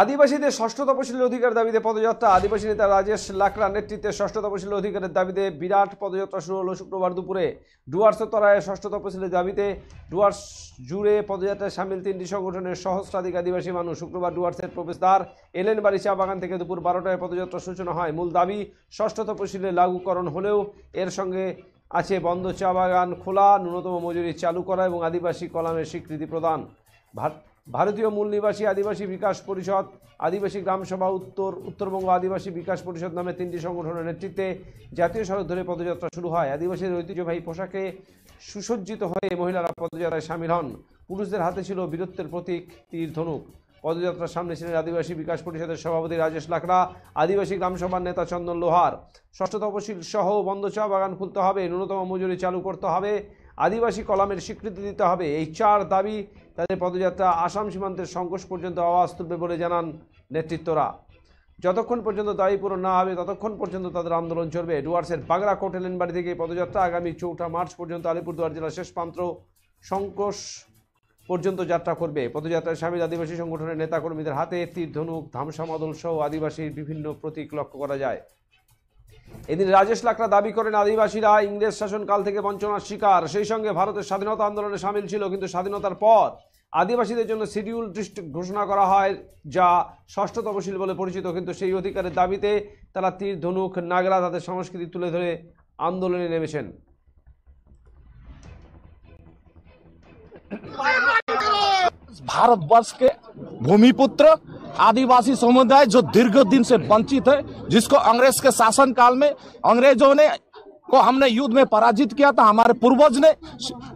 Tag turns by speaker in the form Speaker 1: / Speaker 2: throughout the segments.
Speaker 1: আদিবাসীদের ষষ্ঠ তপশিলের অধিকার দাবিতে পদযাত্রা। আদিবাসী নেতা রাজেশ লাকড়ার নেতৃত্বে ষষ্ঠ তপশিলের অধিকারের দাবিতে বিরাট পদযাত্রা শুরু হলো শুক্রবার দুপুরে ডুয়ার্সের তরায়। ষষ্ঠ তপশিলের দাবিতে ডুয়ার্স জুড়ে পদযাত্রায় সামিল 3টি সংগঠনের সহস্রাধিক আদিবাসী মানুষ। শুক্রবার ডুয়ার্সের প্রবেশদ্বার এলেনবাড়ি চা বাগান থেকে দুপুর 12টায় পদযাত্রার সূচনা হয়। মূল দাবি ষষ্ঠ তপশিলে লাগুকরণ হলেও এর সঙ্গে আছে বন্ধ চা বাগান খোলা, ন্যূনতম মজুরি চালু করা এবং আদিবাসী কলামের স্বীকৃতি প্রদান। ভারতীয় মূল নিবাসী আদিবাসী বিকাশ পরিষদ, আদিবাসী গ্রামসভা উত্তরবঙ্গ আদিবাসী বিকাশ পরিষদ নামে 3টি সংগঠনের নেতৃত্বে জাতীয় সড়ক ধরে পদযাত্রা শুরু হয়। আদিবাসীদের ঐতিহ্যবাহী পোশাকে সুসজ্জিত হয়ে মহিলারা পদযাত্রায় সামিল হন। পুরুষদের হাতে ছিল বীরত্বের প্রতীক তীর ধনুক। পদযাত্রার সামনে ছিলেন আদিবাসী বিকাশ পরিষদের সভাপতি রাজেশ লাকড়া, আদিবাসী গ্রামসভার নেতা চন্দন লোহার। ষষ্ঠ তপশিল সহ বন্ধ চা বাগান খুলতে হবে, ন্যূনতম মজুরি চালু করতে হবে, আদিবাসী কলামের স্বীকৃতি দিতে হবে, এই 4 দাবি তাদের পদযাত্রা আসাম সীমান্তের সংঘর্ষ পর্যন্ত আওয়াজ তুলবে বলে জানান নেতৃত্বরা। যতক্ষণ পর্যন্ত দাবি পূরণ না হবে ততক্ষণ পর্যন্ত তাদের আন্দোলন চলবে। ডুয়ার্সের বাগড়াকোট এলেনবাড়ি থেকে পদযাত্রা আগামী 4 মার্চ পর্যন্ত আলিপুরদুয়ার জেলার শেষ প্রান্ত সংঘর্ষ পর্যন্ত যাত্রা করবে। পদযাত্রায় সামিল আদিবাসী সংগঠনের নেতাকর্মীদের হাতে তীর ধনুক, ধামসা মাদল সহ আদিবাসীর বিভিন্ন প্রতীক লক্ষ্য করা যায়। এদিন রাজেশ লাকড়া দাবি করেন আদিবাসীরা ইংরেজ শাসনকাল থেকে বঞ্চনার শিকার, সেই সঙ্গে ভারতের স্বাধীনতা আন্দোলনে সামিল ছিল, কিন্তু স্বাধীনতার পর আদিবাসীদের জন্য শিডিউল ডিস্ট্রিক্ট ঘোষণা করা হয় যা ষষ্ঠ তপশিল বলে পরিচিত। কিন্তু সেই অধিকারের দাবিতে তারা তীর ধনুক নাগরা তাদের সংস্কৃতি তুলে ধরে আন্দোলনে নেমেছেন।
Speaker 2: भारतवर्ष के भूमिपुत्र आदिवासी समुदाय जो दीर्घ दिन से वंचित है, जिसको अंग्रेज के शासन काल में अंग्रेजों ने को हमने युद्ध में पराजित किया था। हमारे पूर्वज ने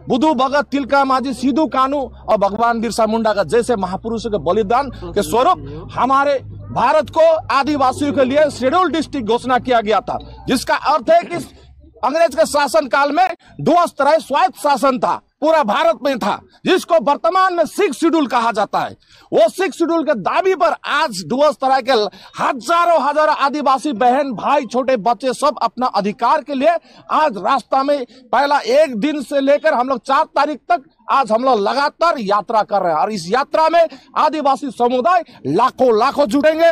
Speaker 2: बुद्धू भगत, तिलका मांझी, सिद्धू कानू और भगवान बिरसा मुंडा का जैसे महापुरुषों के बलिदान के स्वरूप हमारे भारत को आदिवासियों के लिए शेड्यूल डिस्ट्रिक्ट घोषणा किया गया था, जिसका अर्थ है कि अंग्रेज के शासन काल में डुअर्स तराई स्वायत्त शासन था, पूरा भारत में था, जिसको वर्तमान में 6 शेड्यूल कहा जाता है। वो 6 शेड्यूल के दावी पर आज डुअर्स तराई के हजारों आदिवासी बहन भाई छोटे बच्चे सब अपना अधिकार के लिए आज रास्ता में पहला 1 दिन से लेकर हम लोग 4 तारीख तक आज हम लोग लगातार यात्रा कर रहे हैं। और इस यात्रा में आदिवासी समुदाय लाखों जुटेंगे।